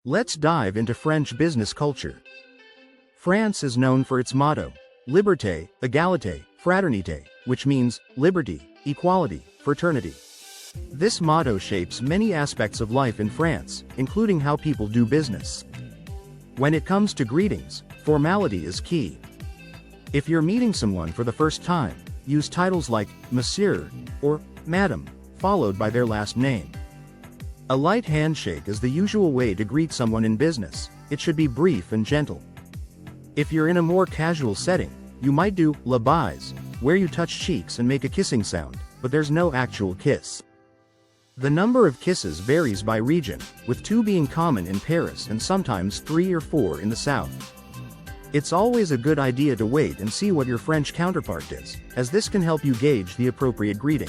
Let's dive into French business culture. France is known for its motto, Liberté, Égalité, Fraternité, which means liberty, equality, fraternity. This motto shapes many aspects of life in France, including how people do business. When it comes to greetings, formality is key. If you're meeting someone for the first time, use titles like Monsieur or Madame, followed by their last name. A light handshake is the usual way to greet someone in business. It should be brief and gentle. If you're in a more casual setting, you might do la bise, where you touch cheeks and make a kissing sound, but there's no actual kiss. The number of kisses varies by region, with 2 being common in Paris and sometimes 3 or 4 in the south. It's always a good idea to wait and see what your French counterpart does, as this can help you gauge the appropriate greeting.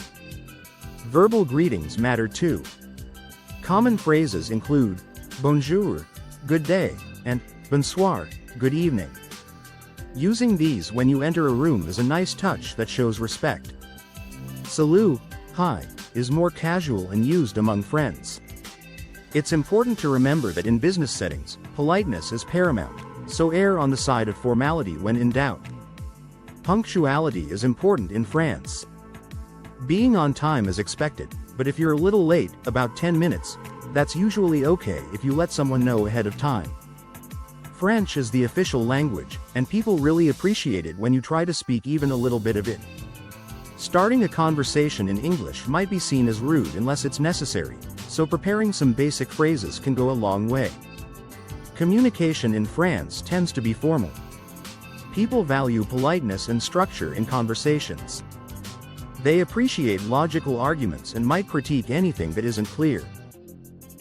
Verbal greetings matter too. Common phrases include bonjour, good day, and bonsoir, good evening. Using these when you enter a room is a nice touch that shows respect. Salut, hi, is more casual and used among friends. It's important to remember that in business settings, politeness is paramount, so err on the side of formality when in doubt. Punctuality is important in France. Being on time is expected, but if you're a little late, about 10 minutes, that's usually okay if you let someone know ahead of time. French is the official language, and people really appreciate it when you try to speak even a little bit of it. Starting a conversation in English might be seen as rude unless it's necessary, so preparing some basic phrases can go a long way. Communication in France tends to be formal. People value politeness and structure in conversations. They appreciate logical arguments and might critique anything that isn't clear.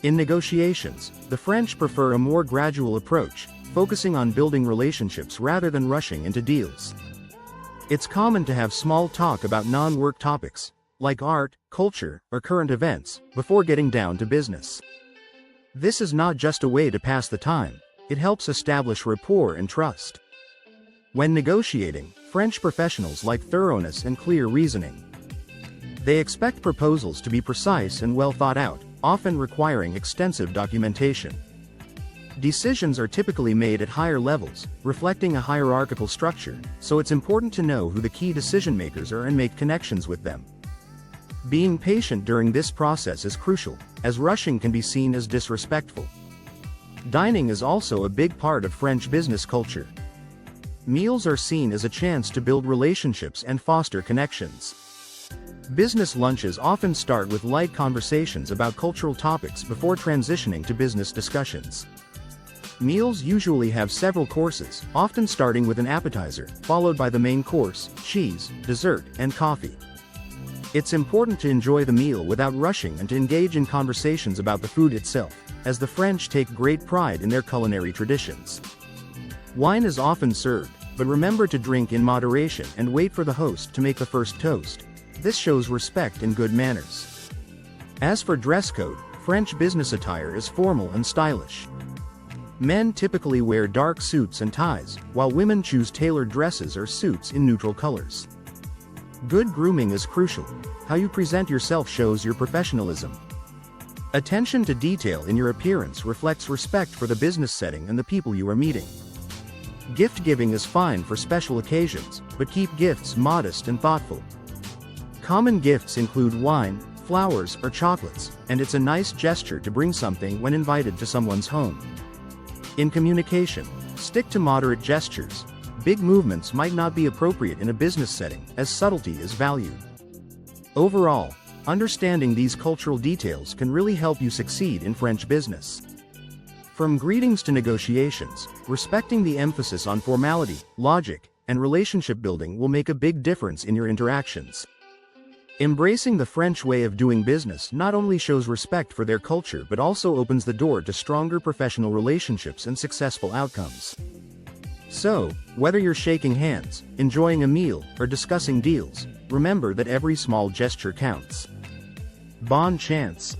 In negotiations, the French prefer a more gradual approach, focusing on building relationships rather than rushing into deals. It's common to have small talk about non-work topics, like art, culture, or current events, before getting down to business. This is not just a way to pass the time, it helps establish rapport and trust. When negotiating, French professionals like thoroughness and clear reasoning. They expect proposals to be precise and well thought out, often requiring extensive documentation. Decisions are typically made at higher levels, reflecting a hierarchical structure, so it's important to know who the key decision makers are and make connections with them. Being patient during this process is crucial, as rushing can be seen as disrespectful. Dining is also a big part of French business culture. Meals are seen as a chance to build relationships and foster connections. Business lunches often start with light conversations about cultural topics before transitioning to business discussions. Meals usually have several courses, often starting with an appetizer, followed by the main course, cheese, dessert, and coffee. It's important to enjoy the meal without rushing and to engage in conversations about the food itself, as the French take great pride in their culinary traditions. Wine is often served, but remember to drink in moderation and wait for the host to make the first toast. This shows respect and good manners. As for dress code, French business attire is formal and stylish. Men typically wear dark suits and ties, while women choose tailored dresses or suits in neutral colors. Good grooming is crucial. How you present yourself shows your professionalism. Attention to detail in your appearance reflects respect for the business setting and the people you are meeting. Gift giving is fine for special occasions, but keep gifts modest and thoughtful. Common gifts include wine, flowers, or chocolates, and it's a nice gesture to bring something when invited to someone's home. In communication, stick to moderate gestures. Big movements might not be appropriate in a business setting, as subtlety is valued. Overall, understanding these cultural details can really help you succeed in French business. From greetings to negotiations, respecting the emphasis on formality, logic, and relationship building will make a big difference in your interactions. Embracing the French way of doing business not only shows respect for their culture but also opens the door to stronger professional relationships and successful outcomes. So, whether you're shaking hands, enjoying a meal, or discussing deals, remember that every small gesture counts. Bon chance!